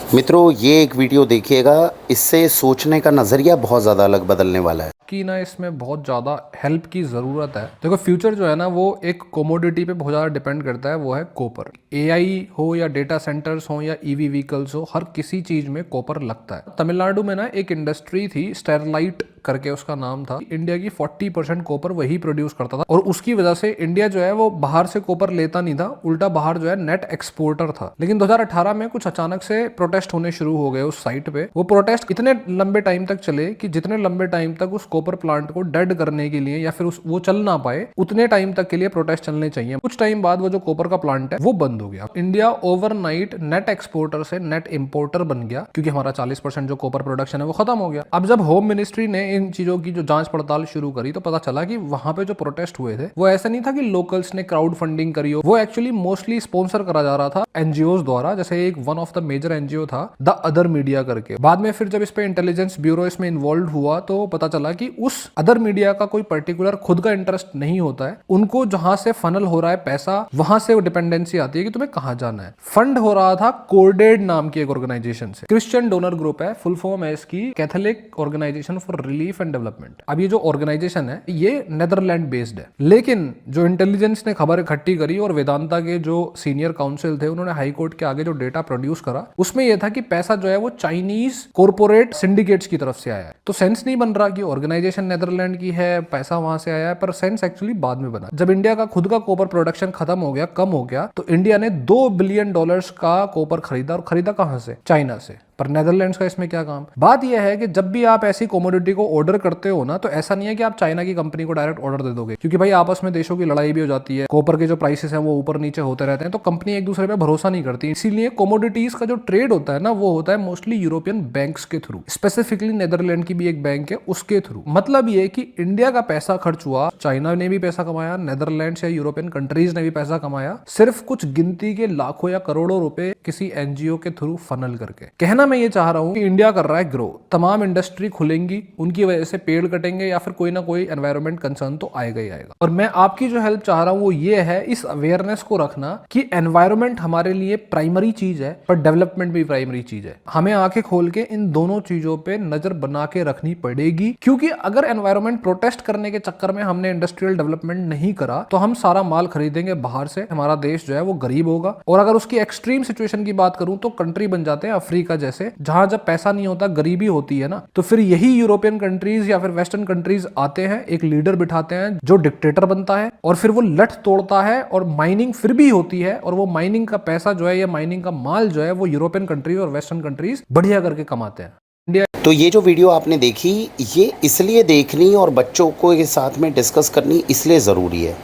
मित्रों, ये एक वीडियो देखिएगा, इससे सोचने का नज़रिया बहुत ज़्यादा अलग बदलने वाला है। कि ना इसमें बहुत ज़्यादा हेल्प की ज़रूरत है। देखो फ्यूचर जो है ना वो एक कोमोडिटी पे बहुत ज़्यादा डिपेंड करता है, वो है कॉपर। एआई हो या डेटा सेंटर्स हो या ईवी व्हीकल्स हो, हर किसी चीज़ में कॉपर लगता है। तमिलनाडु में ना एक इंडस्ट्री थी, स्टेरलाइट करके उसका नाम था। इंडिया की 40% कॉपर वही प्रोड्यूस करता था और उसकी वजह से इंडिया जो है वो बाहर से कॉपर लेता नहीं था, उल्टा बाहर जो है नेट एक्सपोर्टर था। लेकिन 2018 में कुछ अचानक से प्रोटेस्ट होने शुरू हो गए उस साइट पे। वो प्रोटेस्ट इतने लंबे टाइम तक चले कि जितने लंबे टाइम तक उस कॉपर प्लांट को डेड करने के लिए या फिर वो चल ना पाए, उतने टाइम तक के लिए प्रोटेस्ट चलने चाहिए। कुछ टाइम बाद वो जो कॉपर का प्लांट है वो बंद हो गया। इंडिया ओवरनाइट नेट एक्सपोर्टर से नेट इंपोर्टर बन गया, क्योंकि हमारा 40% जो कॉपर प्रोडक्शन है वो खत्म हो गया। अब जब होम मिनिस्ट्री ने इन चीजों की जो जांच पड़ताल शुरू करी तो पता चला कि वहां पे जो प्रोटेस्ट हुए थे वो ऐसा नहीं था कि लोकल्स ने क्राउड फंडिंग करी हो, वो एक्चुअली मोस्टली स्पॉन्सर करा जा रहा था एनजीओ द्वारा। जैसे एक one of the major NGO था द अदर मीडिया करके। बाद में फिर जब इस पे इंटेलिजेंस ब्यूरो इसमें इन्वॉल्व हुआ तो पता चला कि उस अदर मीडिया का कोई पर्टिकुलर खुद का इंटरेस्ट नहीं होता है। उनको जहां से फनल हो रहा है पैसा, वहां से वो डिपेंडेंसी आती है कि तुम्हें कहां जाना है। फंड हो रहा था कोर्डेड नाम की एक ऑर्गेनाइजेशन से। क्रिश्चियन डोनर ग्रुप है, फुल फॉर्म है इसकी Catholic organisation for relief and development. अब ये जो ऑर्गेनाइजेशन है ये नेदरलैंड बेस्ड है, लेकिन जो इंटेलिजेंस ने खबर इकट्ठी करी और वेदांता के जो सीनियर काउंसिल थे उन्होंने हाई कोर्ट के आगे जो डेटा प्रोड्यूस करा उसमें यह था कि पैसा जो है वो चाइनीज कॉर्पोरेट सिंडिकेट्स की तरफ से आया है। तो सेंस नहीं बन रहा कि ऑर्गेनाइजेशन नेदरलैंड की है, पैसा वहां से आया है, पर सेंस एक्चुअली बाद में बना जब इंडिया का खुद का कॉपर प्रोडक्शन खत्म हो गया, कम हो गया, तो इंडिया ने $2 बिलियन का कॉपर खरीदा। और खरीदा कहां से? चाइना से। पर नेदरलैंड्स का इसमें क्या काम? बात यह है कि जब भी आप ऐसी कमोडिटी को ऑर्डर करते हो ना, तो ऐसा नहीं है कि आप चाइना की कंपनी को डायरेक्ट ऑर्डर दे दोगे, क्योंकि भाई आपस में देशों की लड़ाई भी हो जाती है, कॉपर के जो प्राइसेस हैं वो ऊपर नीचे होते रहते हैं, तो कंपनी एक दूसरे पे भरोसा नहीं करती। इसीलिए कमोडिटीज का जो ट्रेड होता है ना वो होता है मोस्टली यूरोपियन बैंक्स के थ्रू, स्पेसिफिकली नेदरलैंड की भी एक बैंक है उसके थ्रू। मतलब ये कि इंडिया का पैसा खर्च हुआ, चाइना ने भी पैसा कमाया, नेदरलैंड्स या यूरोपियन कंट्रीज ने भी पैसा कमाया, सिर्फ कुछ गिनती के लाखों या करोड़ों रुपए किसी एनजीओ के थ्रू फनल करके। कहना मैं ये चाह रहा हूं कि इंडिया कर रहा है ग्रो, तमाम इंडस्ट्री खुलेंगी, उनकी वजह से पेड़ कटेंगे या फिर कोई ना कोई एनवायरमेंट कंसर्न तो आएगा ही आएगा। और मैं आपकी जो हेल्प चाह रहा हूं वो ये है इस अवेयरनेस को रखना कि एनवायरमेंट हमारे लिए प्राइमरी चीज है, पर डेवलपमेंट भी प्राइमरी चीज है। हमें आंखें खोल के इन दोनों चीजों पे नजर बना के रखनी पड़ेगी, क्योंकि अगर एनवायरमेंट प्रोटेस्ट करने के चक्कर में हमने इंडस्ट्रियल डेवलपमेंट नहीं करा तो हम सारा माल खरीदेंगे बाहर से, हमारा देश जो है वो गरीब होगा। और अगर उसकी एक्सट्रीम सिचुएशन की बात करूं तो कंट्री बन जाते हैं अफ्रीका जैसे, जहां जब पैसा नहीं होता, गरीबी होती है ना, तो फिर यही यूरोपियन कंट्रीज या फिर वेस्टर्न कंट्रीज आते हैं, एक लीडर बिठाते हैं जो डिक्टेटर बनता है और फिर वो लठ तोड़ता है और माइनिंग फिर भी होती है, और वो माइनिंग का पैसा जो है या माइनिंग का माल जो है वो यूरोपियन कंट्रीज और वेस्टर्न कंट्रीज बढ़िया करके कमाते हैं। इंडिया तो ये जो वीडियो आपने देखी, ये इसलिए देखनी और बच्चों को के साथ में डिस्कस करनी इसलिए ज़रूरी है।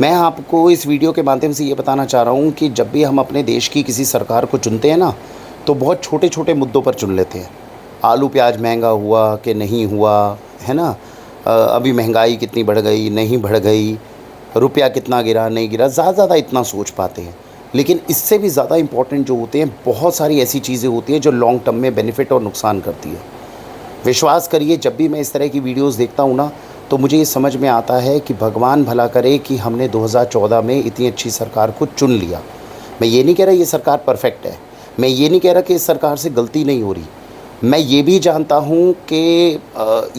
मैं आपको इस वीडियो के माध्यम से ये बताना चाह रहा हूँ कि जब भी हम अपने देश की किसी सरकार को चुनते हैं ना, तो बहुत छोटे छोटे मुद्दों पर चुन लेते हैं। आलू प्याज महंगा हुआ कि नहीं हुआ, है ना, अभी महंगाई कितनी बढ़ गई, नहीं बढ़ गई, रुपया कितना गिरा, नहीं गिरा, ज़्यादा इतना सोच पाते हैं। लेकिन इससे भी ज़्यादा इम्पॉर्टेंट जो होते हैं, बहुत सारी ऐसी चीज़ें होती हैं जो लॉन्ग टर्म में बेनिफिट और नुकसान करती है। विश्वास करिए, जब भी मैं इस तरह की वीडियोस देखता हूँ ना, तो मुझे ये समझ में आता है कि भगवान भला करे कि हमने 2014 में इतनी अच्छी सरकार को चुन लिया। मैं ये नहीं कह रहा ये सरकार परफेक्ट है, मैं ये नहीं कह रहा कि इस सरकार से गलती नहीं हो रही। मैं ये भी जानता हूँ कि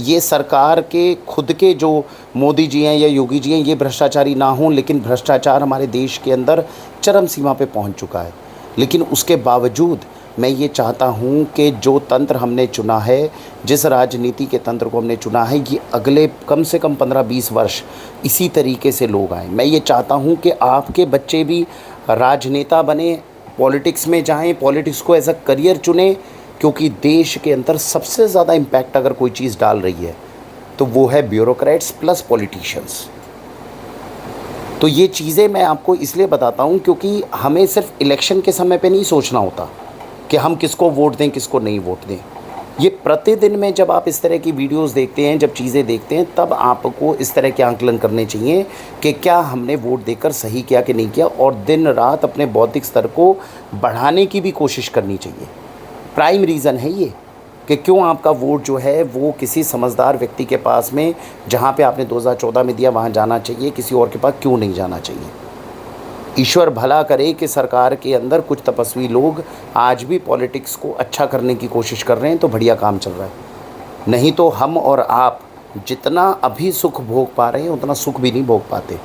ये सरकार के खुद के जो मोदी जी हैं या योगी जी हैं ये भ्रष्टाचारी ना हों, लेकिन भ्रष्टाचार हमारे देश के अंदर चरम सीमा पे पहुँच चुका है। लेकिन उसके बावजूद मैं ये चाहता हूँ कि जो तंत्र हमने चुना है, जिस राजनीति के तंत्र को हमने चुना है, ये अगले कम से कम 15-20 वर्ष इसी तरीके से लोग आएँ। मैं ये चाहता हूँ कि आपके बच्चे भी राजनेता बने, पॉलिटिक्स में जाएं, पॉलिटिक्स को एज अ करियर चुनें, क्योंकि देश के अंदर सबसे ज़्यादा इम्पैक्ट अगर कोई चीज़ डाल रही है तो वो है ब्यूरोक्रेट्स प्लस पॉलिटिशियंस। तो ये चीज़ें मैं आपको इसलिए बताता हूँ क्योंकि हमें सिर्फ इलेक्शन के समय पे नहीं सोचना होता कि हम किसको वोट दें, किसको नहीं वोट दें। ये प्रतिदिन में जब आप इस तरह की वीडियोस देखते हैं, जब चीज़ें देखते हैं, तब आपको इस तरह के आंकलन करने चाहिए कि क्या हमने वोट देकर सही किया कि नहीं किया, और दिन रात अपने बौद्धिक स्तर को बढ़ाने की भी कोशिश करनी चाहिए। प्राइम रीज़न है ये कि क्यों आपका वोट जो है वो किसी समझदार व्यक्ति के पास में, जहाँ पे आपने 2014 में दिया, वहाँ जाना चाहिए, किसी और के पास क्यों नहीं जाना चाहिए। ईश्वर भला करे कि सरकार के अंदर कुछ तपस्वी लोग आज भी पॉलिटिक्स को अच्छा करने की कोशिश कर रहे हैं, तो बढ़िया काम चल रहा है। नहीं तो हम और आप जितना अभी सुख भोग पा रहे हैं उतना सुख भी नहीं भोग पाते।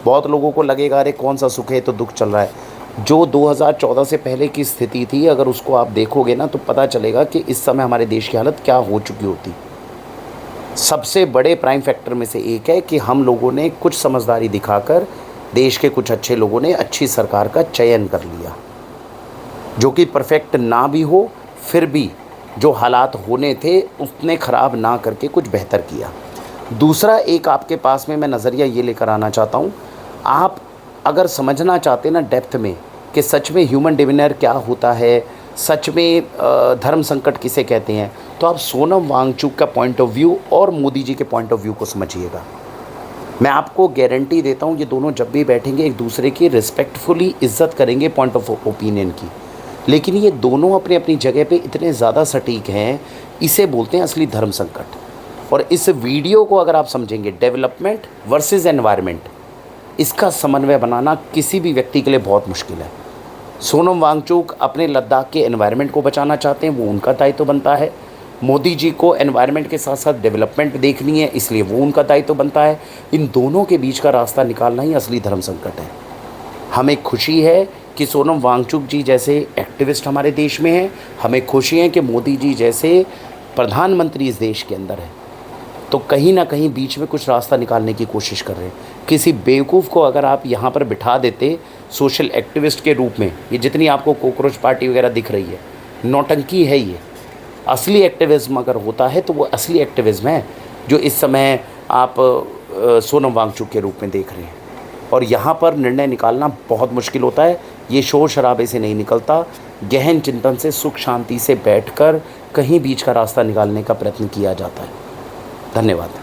बहुत लोगों को लगेगा अरे कौन सा सुख है, तो दुख चल रहा है। जो 2014 से पहले की स्थिति थी, अगर उसको आप देखोगे ना तो पता चलेगा कि इस समय हमारे देश की हालत क्या हो चुकी होती। सबसे बड़े प्राइम फैक्टर में से एक है कि हम लोगों ने कुछ समझदारी दिखाकर देश के कुछ अच्छे लोगों ने अच्छी सरकार का चयन कर लिया, जो कि परफेक्ट ना भी हो, फिर भी जो हालात होने थे उसने ख़राब ना करके कुछ बेहतर किया। दूसरा एक आपके पास में मैं नज़रिया ये लेकर आना चाहता हूँ, आप अगर समझना चाहते ना डेप्थ में कि सच में ह्यूमन डिवीनियर क्या होता है, सच में धर्म संकट किसे कहते हैं, तो आप सोनम वांगचुक का पॉइंट ऑफ व्यू और मोदी जी के पॉइंट ऑफ व्यू को समझिएगा। मैं आपको गारंटी देता हूँ ये दोनों जब भी बैठेंगे एक दूसरे की रिस्पेक्टफुली इज़्ज़त करेंगे पॉइंट ऑफ ओपिनियन की, लेकिन ये दोनों अपनी अपनी जगह पे इतने ज़्यादा सटीक हैं, इसे बोलते हैं असली धर्म संकट। और इस वीडियो को अगर आप समझेंगे, डेवलपमेंट वर्सेस एनवायरनमेंट, इसका समन्वय बनाना किसी भी व्यक्ति के लिए बहुत मुश्किल है। सोनम वांगचुक अपने लद्दाख के एनवायरनमेंट को बचाना चाहते हैं, वो उनका दायित्व बनता है। मोदी जी को एनवायरनमेंट के साथ साथ डेवलपमेंट देखनी है, इसलिए वो उनका दायित्व बनता है। इन दोनों के बीच का रास्ता निकालना ही असली धर्म संकट है। हमें खुशी है कि सोनम वांगचुक जी जैसे एक्टिविस्ट हमारे देश में हैं, हमें खुशी है कि मोदी जी जैसे प्रधानमंत्री इस देश के अंदर है, तो कहीं ना कहीं बीच में कुछ रास्ता निकालने की कोशिश कर रहे हैं। किसी बेवकूफ़ को अगर आप यहाँ पर बिठा देते सोशल एक्टिविस्ट के रूप में, ये जितनी आपको कॉकरोच पार्टी वगैरह दिख रही है, नौटंकी है ये। असली एक्टिविज़्म अगर होता है तो वो असली एक्टिविज़्म है जो इस समय आप सोनम वांगचुक के रूप में देख रहे हैं। और यहाँ पर निर्णय निकालना बहुत मुश्किल होता है, ये शोर शराबे से नहीं निकलता, गहन चिंतन से, सुख शांति से बैठकर कहीं बीच का रास्ता निकालने का प्रयत्न किया जाता है। धन्यवाद।